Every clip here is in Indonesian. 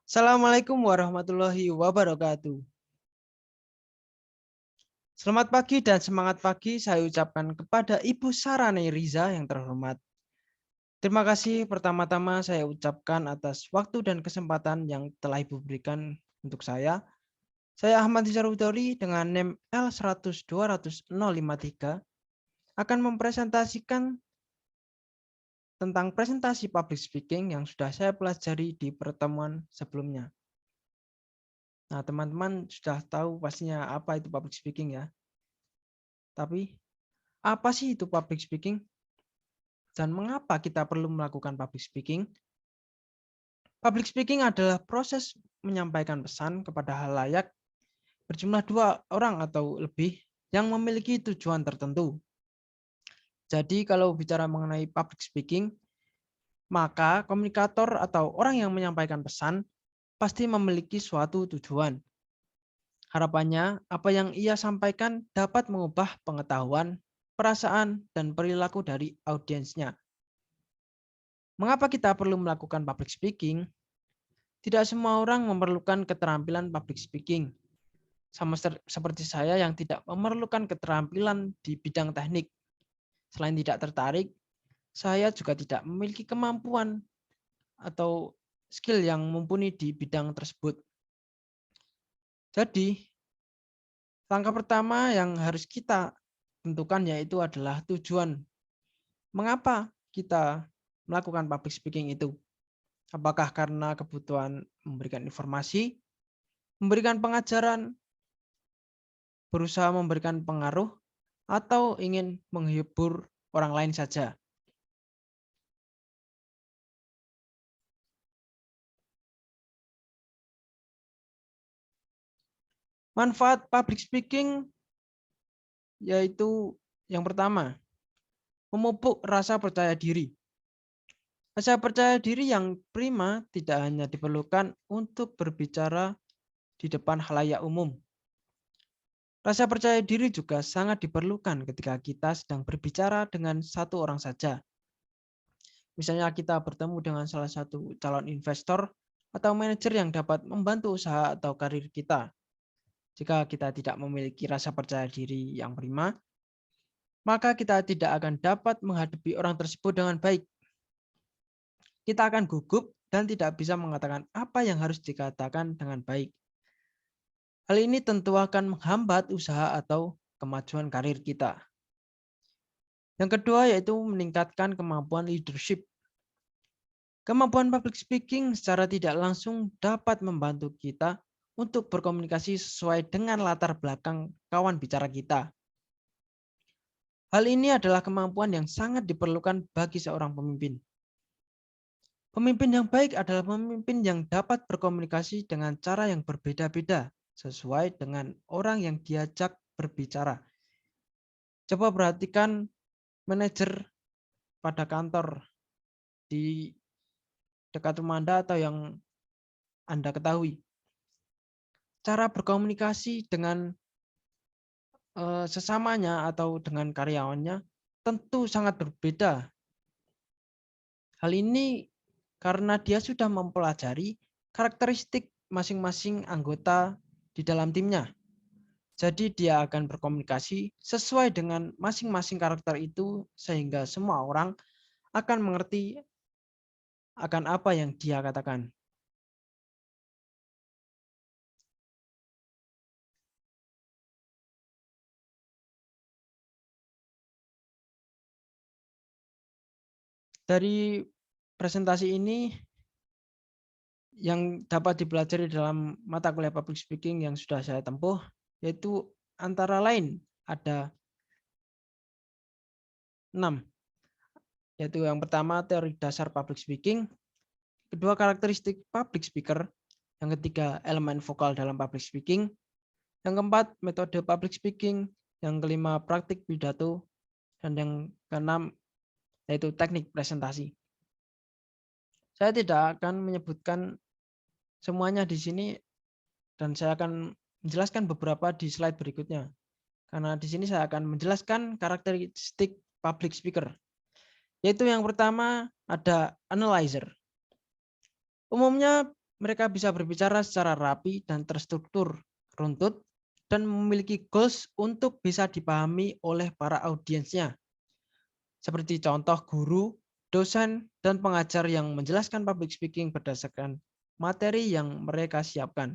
Assalamualaikum warahmatullahi wabarakatuh. Selamat pagi dan semangat pagi saya ucapkan kepada Ibu Sarane Riza yang terhormat. Terima kasih pertama-tama saya ucapkan atas waktu dan kesempatan yang telah Ibu berikan untuk saya. Saya Ahmad Hidayat dengan NIM L1002053 akan mempresentasikan tentang presentasi public speaking yang sudah saya pelajari di pertemuan sebelumnya. Nah, teman-teman sudah tahu pastinya apa itu public speaking ya. Tapi apa sih itu public speaking? Dan mengapa kita perlu melakukan public speaking? Public speaking adalah proses menyampaikan pesan kepada halayak berjumlah 2 orang atau lebih yang memiliki tujuan tertentu. Jadi kalau bicara mengenai public speaking, maka komunikator atau orang yang menyampaikan pesan pasti memiliki suatu tujuan. Harapannya, apa yang ia sampaikan dapat mengubah pengetahuan, perasaan, dan perilaku dari audiensnya. Mengapa kita perlu melakukan public speaking? Tidak semua orang memerlukan keterampilan public speaking. Sama seperti saya yang tidak memerlukan keterampilan di bidang teknik. Selain tidak tertarik, saya juga tidak memiliki kemampuan atau skill yang mumpuni di bidang tersebut. Jadi, langkah pertama yang harus kita tentukan yaitu adalah tujuan. Mengapa kita melakukan public speaking itu? Apakah karena kebutuhan memberikan informasi, memberikan pengajaran, berusaha memberikan pengaruh, atau ingin menghibur orang lain saja? Manfaat public speaking yaitu yang pertama, memupuk rasa percaya diri. Rasa percaya diri yang prima tidak hanya diperlukan untuk berbicara di depan khalayak umum. Rasa percaya diri juga sangat diperlukan ketika kita sedang berbicara dengan satu orang saja. Misalnya kita bertemu dengan salah satu calon investor atau manajer yang dapat membantu usaha atau karir kita. Jika kita tidak memiliki rasa percaya diri yang prima, maka kita tidak akan dapat menghadapi orang tersebut dengan baik. Kita akan gugup dan tidak bisa mengatakan apa yang harus dikatakan dengan baik. Hal ini tentu akan menghambat usaha atau kemajuan karir kita. Yang kedua yaitu meningkatkan kemampuan leadership. Kemampuan public speaking secara tidak langsung dapat membantu kita untuk berkomunikasi sesuai dengan latar belakang kawan bicara kita. Hal ini adalah kemampuan yang sangat diperlukan bagi seorang pemimpin. Pemimpin yang baik adalah pemimpin yang dapat berkomunikasi dengan cara yang berbeda-beda sesuai dengan orang yang diajak berbicara. Coba perhatikan manajer pada kantor di dekat rumah Anda atau yang Anda ketahui. Cara berkomunikasi dengan sesamanya atau dengan karyawannya tentu sangat berbeda. Hal ini karena dia sudah mempelajari karakteristik masing-masing anggota di dalam timnya. Jadi dia akan berkomunikasi sesuai dengan masing-masing karakter itu sehingga semua orang akan mengerti akan apa yang dia katakan. Dari presentasi ini yang dapat dipelajari dalam mata kuliah public speaking yang sudah saya tempuh, yaitu antara lain ada 6, yaitu yang pertama teori dasar public speaking, kedua karakteristik public speaker, yang ketiga elemen vokal dalam public speaking, yang keempat metode public speaking, yang kelima praktik pidato, dan yang keenam yaitu teknik presentasi. Saya tidak akan menyebutkan semuanya di sini dan saya akan menjelaskan beberapa di slide berikutnya. Karena di sini saya akan menjelaskan karakteristik public speaker. Yaitu yang pertama ada analyzer. Umumnya mereka bisa berbicara secara rapi dan terstruktur, runtut, dan memiliki goals untuk bisa dipahami oleh para audiensnya. Seperti contoh guru, dosen, dan pengajar yang menjelaskan public speaking berdasarkan materi yang mereka siapkan.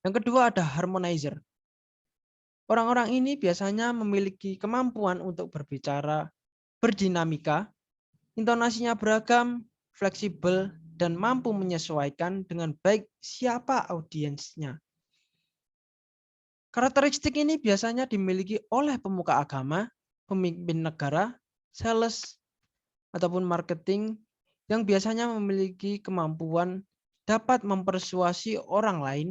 Yang kedua ada harmonizer. Orang-orang ini biasanya memiliki kemampuan untuk berbicara berdinamika, intonasinya beragam, fleksibel, dan mampu menyesuaikan dengan baik siapa audiensnya. Karakteristik ini biasanya dimiliki oleh pemuka agama, pemimpin negara, sales, ataupun marketing yang biasanya memiliki kemampuan dapat mempersuasi orang lain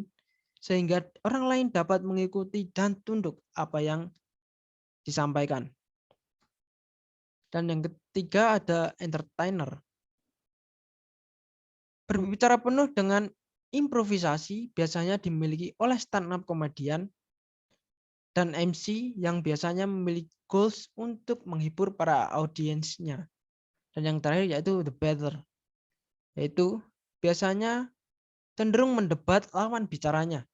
sehingga orang lain dapat mengikuti dan tunduk apa yang disampaikan. Dan yang ketiga ada entertainer. Berbicara penuh dengan improvisasi biasanya dimiliki oleh stand-up komedian dan MC yang biasanya memiliki goals untuk menghibur para audiensnya. Dan yang terakhir yaitu the better, yaitu biasanya cenderung mendebat lawan bicaranya.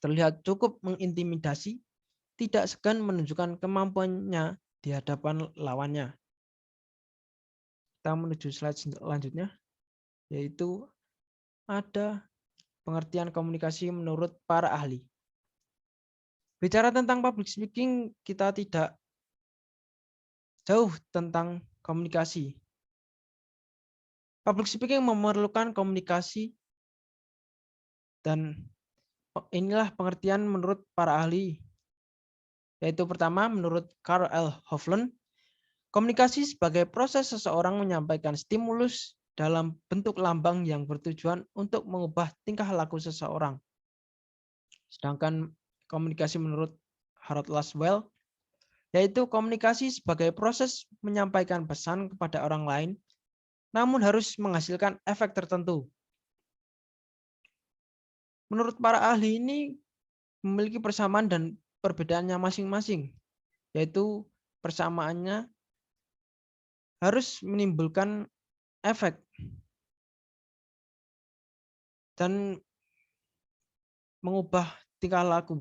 Terlihat cukup mengintimidasi, tidak segan menunjukkan kemampuannya di hadapan lawannya. Kita menuju slide selanjutnya, yaitu ada pengertian komunikasi menurut para ahli. Bicara tentang public speaking, kita tidak jauh tentang komunikasi. Public speaking memerlukan komunikasi dan inilah pengertian menurut para ahli. Yaitu pertama, menurut Carl L. Hovland, komunikasi sebagai proses seseorang menyampaikan stimulus dalam bentuk lambang yang bertujuan untuk mengubah tingkah laku seseorang. Sedangkan komunikasi menurut Harold Laswell, yaitu komunikasi sebagai proses menyampaikan pesan kepada orang lain, namun harus menghasilkan efek tertentu. Menurut para ahli ini memiliki persamaan dan perbedaannya masing-masing, yaitu persamaannya harus menimbulkan efek dan mengubah tingkah laku.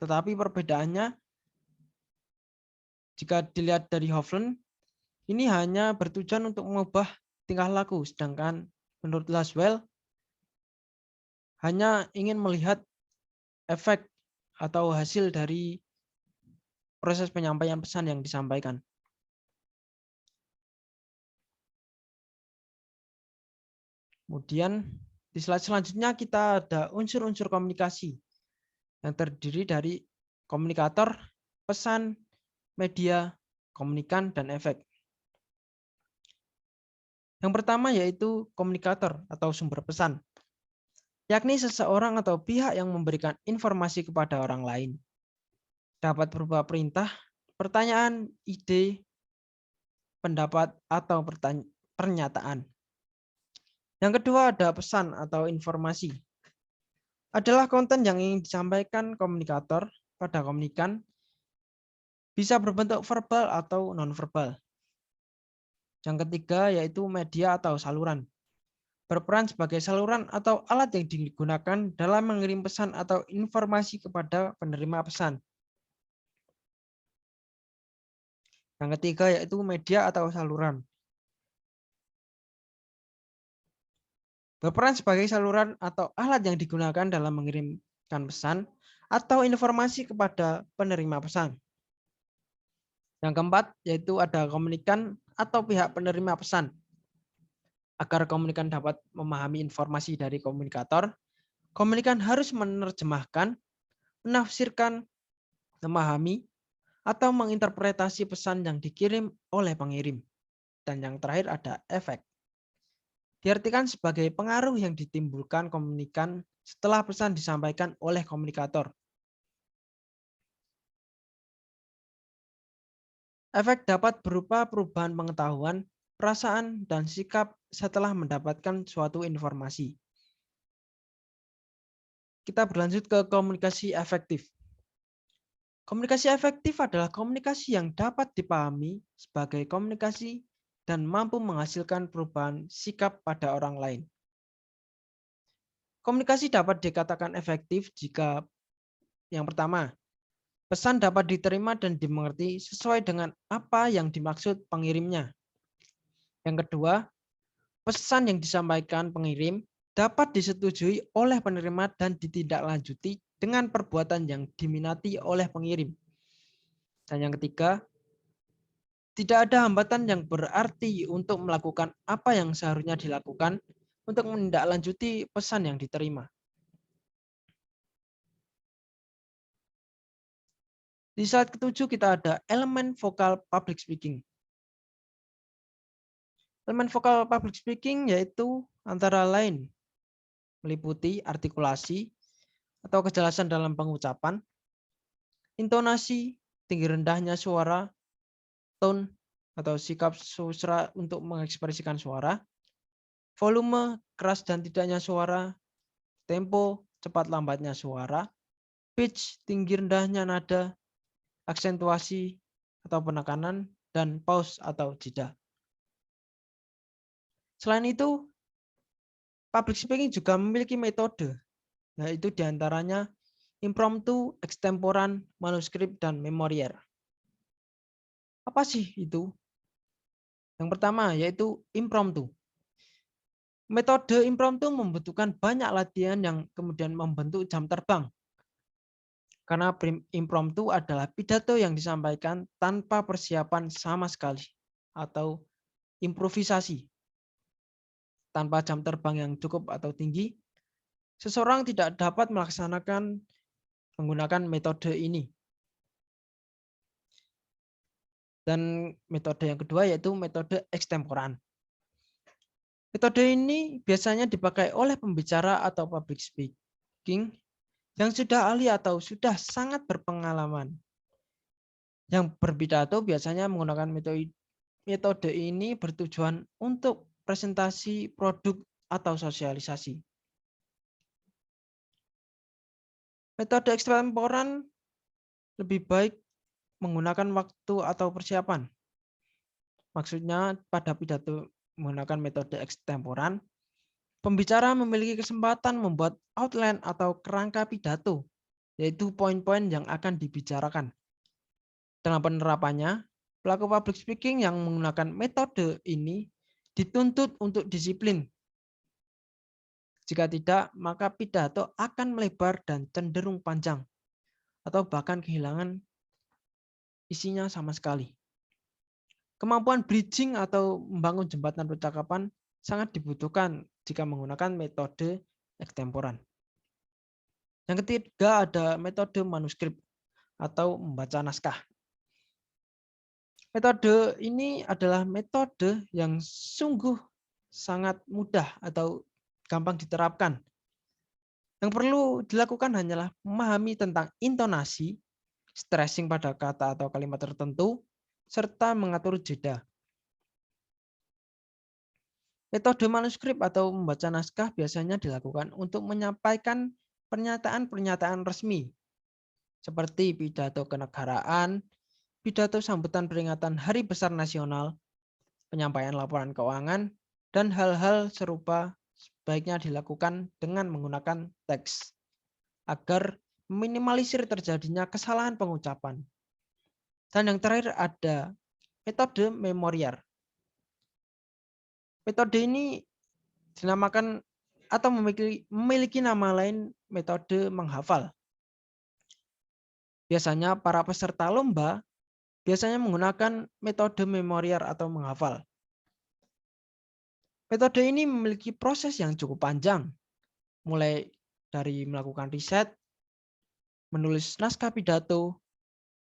Tetapi perbedaannya jika dilihat dari Hovland, ini hanya bertujuan untuk mengubah tingkah laku, sedangkan menurut Laswell hanya ingin melihat efek atau hasil dari proses penyampaian pesan yang disampaikan. Kemudian di slide selanjutnya kita ada unsur-unsur komunikasi yang terdiri dari komunikator, pesan, media, komunikan, dan efek. Yang pertama yaitu komunikator atau sumber pesan, yakni seseorang atau pihak yang memberikan informasi kepada orang lain. Dapat berupa perintah, pertanyaan, ide, pendapat, atau pernyataan. Yang kedua ada pesan atau informasi. Adalah konten yang ingin disampaikan komunikator pada komunikan, bisa berbentuk verbal atau non-verbal. Yang ketiga yaitu media atau saluran. Berperan sebagai saluran atau alat yang digunakan dalam mengirim pesan atau informasi kepada penerima pesan. Yang ketiga yaitu media atau saluran. Berperan sebagai saluran atau alat yang digunakan dalam mengirimkan pesan atau informasi kepada penerima pesan. Yang keempat yaitu ada komunikan atau pihak penerima pesan. Agar komunikan dapat memahami informasi dari komunikator, komunikan harus menerjemahkan, menafsirkan, memahami, atau menginterpretasi pesan yang dikirim oleh pengirim. Dan yang terakhir ada efek. Diartikan sebagai pengaruh yang ditimbulkan komunikan setelah pesan disampaikan oleh komunikator. Efek dapat berupa perubahan pengetahuan, perasaan, dan sikap setelah mendapatkan suatu informasi. Kita berlanjut ke komunikasi efektif. Komunikasi efektif adalah komunikasi yang dapat dipahami sebagai komunikasi dan mampu menghasilkan perubahan sikap pada orang lain. Komunikasi dapat dikatakan efektif jika yang pertama, pesan dapat diterima dan dimengerti sesuai dengan apa yang dimaksud pengirimnya. Yang kedua, pesan yang disampaikan pengirim dapat disetujui oleh penerima dan ditindaklanjuti dengan perbuatan yang diminati oleh pengirim. Dan yang ketiga, tidak ada hambatan yang berarti untuk melakukan apa yang seharusnya dilakukan untuk menindaklanjuti pesan yang diterima. Di slide ketujuh kita ada elemen vokal public speaking. Elemen vokal public speaking yaitu antara lain meliputi artikulasi atau kejelasan dalam pengucapan, intonasi, tinggi rendahnya suara, tone atau sikap susra untuk mengekspresikan suara, volume, keras dan tidaknya suara, tempo, cepat lambatnya suara, pitch, tinggi rendahnya nada, aksentuasi atau penekanan, dan pause atau jeda. Selain itu, public speaking juga memiliki metode, yaitu diantaranya impromptu, extemporan, manuskrip, dan memorier. Apa sih itu? Yang pertama yaitu impromptu. Metode impromptu membutuhkan banyak latihan yang kemudian membentuk jam terbang. Karena impromptu adalah pidato yang disampaikan tanpa persiapan sama sekali atau improvisasi. Tanpa jam terbang yang cukup atau tinggi, seseorang tidak dapat melaksanakan menggunakan metode ini. Dan metode yang kedua yaitu metode ekstemporan. Metode ini biasanya dipakai oleh pembicara atau public speaking yang sudah ahli atau sudah sangat berpengalaman. Yang berpidato biasanya menggunakan metode ini bertujuan untuk presentasi produk atau sosialisasi. Metode ekstemporan lebih baik menggunakan waktu atau persiapan. Maksudnya pada pidato menggunakan metode ekstemporan, pembicara memiliki kesempatan membuat outline atau kerangka pidato, yaitu poin-poin yang akan dibicarakan. Dalam penerapannya, pelaku public speaking yang menggunakan metode ini dituntut untuk disiplin. Jika tidak, maka pidato akan melebar dan cenderung panjang, atau bahkan kehilangan isinya sama sekali. Kemampuan bridging atau membangun jembatan percakapan sangat dibutuhkan jika menggunakan metode ekstemporan. Yang ketiga ada metode manuskrip atau membaca naskah. Metode ini adalah metode yang sungguh sangat mudah atau gampang diterapkan. Yang perlu dilakukan hanyalah memahami tentang intonasi, stressing pada kata atau kalimat tertentu, serta mengatur jeda. Metode manuskrip atau membaca naskah biasanya dilakukan untuk menyampaikan pernyataan-pernyataan resmi, seperti pidato kenegaraan, pidato sambutan peringatan Hari Besar Nasional, penyampaian laporan keuangan, dan hal-hal serupa sebaiknya dilakukan dengan menggunakan teks, agar meminimalisir terjadinya kesalahan pengucapan. Dan yang terakhir ada metode memorier. Metode ini dinamakan atau memiliki nama lain metode menghafal. Biasanya para peserta lomba biasanya menggunakan metode memorier atau menghafal. Metode ini memiliki proses yang cukup panjang, mulai dari melakukan riset, menulis naskah pidato,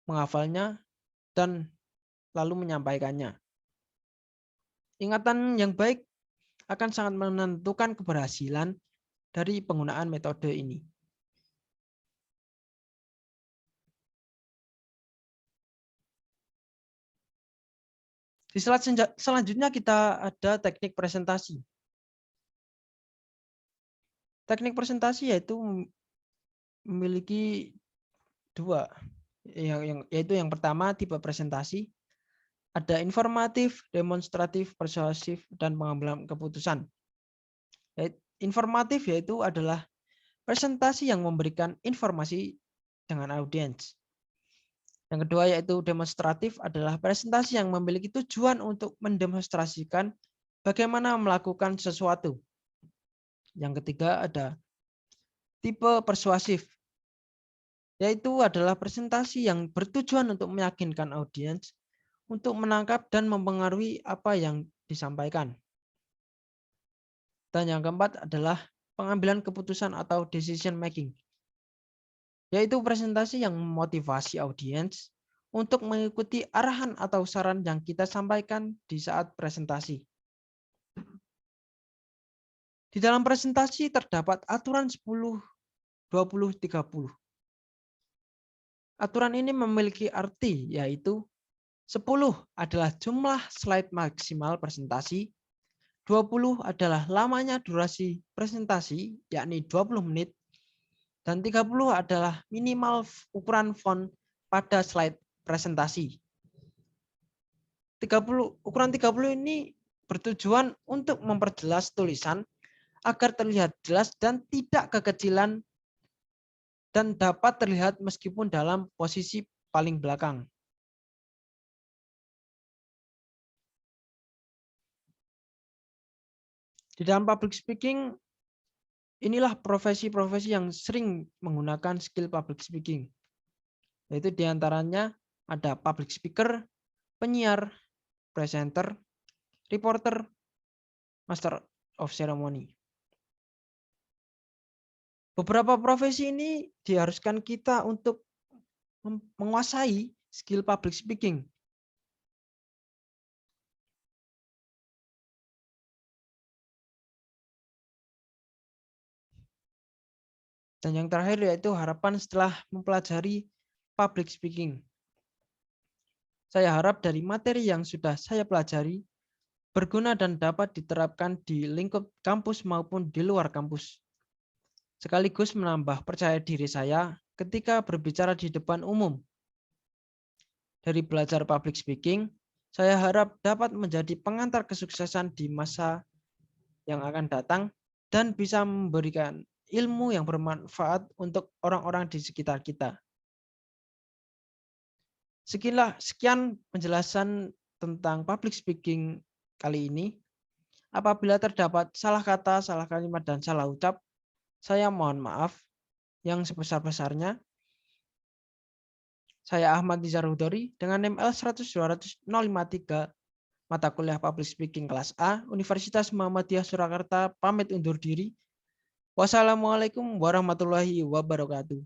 menghafalnya, dan lalu menyampaikannya. Ingatan yang baik akan sangat menentukan keberhasilan dari penggunaan metode ini. Di slide selanjutnya kita ada teknik presentasi. Teknik presentasi yaitu memiliki dua, yaitu yang pertama tipe presentasi, ada informatif, demonstratif, persuasif, dan pengambilan keputusan. informatif yaitu adalah presentasi yang memberikan informasi dengan audiens. Yang kedua yaitu demonstratif adalah presentasi yang memiliki tujuan untuk mendemonstrasikan bagaimana melakukan sesuatu. Yang ketiga ada tipe persuasif, yaitu adalah presentasi yang bertujuan untuk meyakinkan audiens untuk menangkap dan mempengaruhi apa yang disampaikan. Dan yang keempat adalah pengambilan keputusan atau decision making, yaitu presentasi yang memotivasi audiens untuk mengikuti arahan atau saran yang kita sampaikan di saat presentasi. Di dalam presentasi terdapat aturan 10, 20, 30. Aturan ini memiliki arti yaitu 10 adalah jumlah slide maksimal presentasi, 20 adalah lamanya durasi presentasi yakni 20 menit, dan 30 adalah minimal ukuran font pada slide presentasi. Ukuran 30 ini bertujuan untuk memperjelas tulisan agar terlihat jelas dan tidak kekecilan dan dapat terlihat meskipun dalam posisi paling belakang. Di dalam public speaking, inilah profesi-profesi yang sering menggunakan skill public speaking. Yaitu diantaranya ada public speaker, penyiar, presenter, reporter, master of ceremony. Beberapa profesi ini diharuskan kita untuk menguasai skill public speaking. Dan yang terakhir yaitu harapan setelah mempelajari public speaking. Saya harap dari materi yang sudah saya pelajari berguna dan dapat diterapkan di lingkup kampus maupun di luar kampus. Sekaligus menambah percaya diri saya ketika berbicara di depan umum. Dari belajar public speaking, saya harap dapat menjadi pengantar kesuksesan di masa yang akan datang dan bisa memberikan ilmu yang bermanfaat untuk orang-orang di sekitar kita. Sekian penjelasan tentang public speaking kali ini. Apabila terdapat salah kata, salah kalimat, dan salah ucap, saya mohon maaf yang sebesar-besarnya. Saya Ahmad Nizar Hudori dengan NIM L100-200-053, mata kuliah Public Speaking kelas A, Universitas Muhammadiyah Surakarta, pamit undur diri. Wassalamualaikum warahmatullahi wabarakatuh.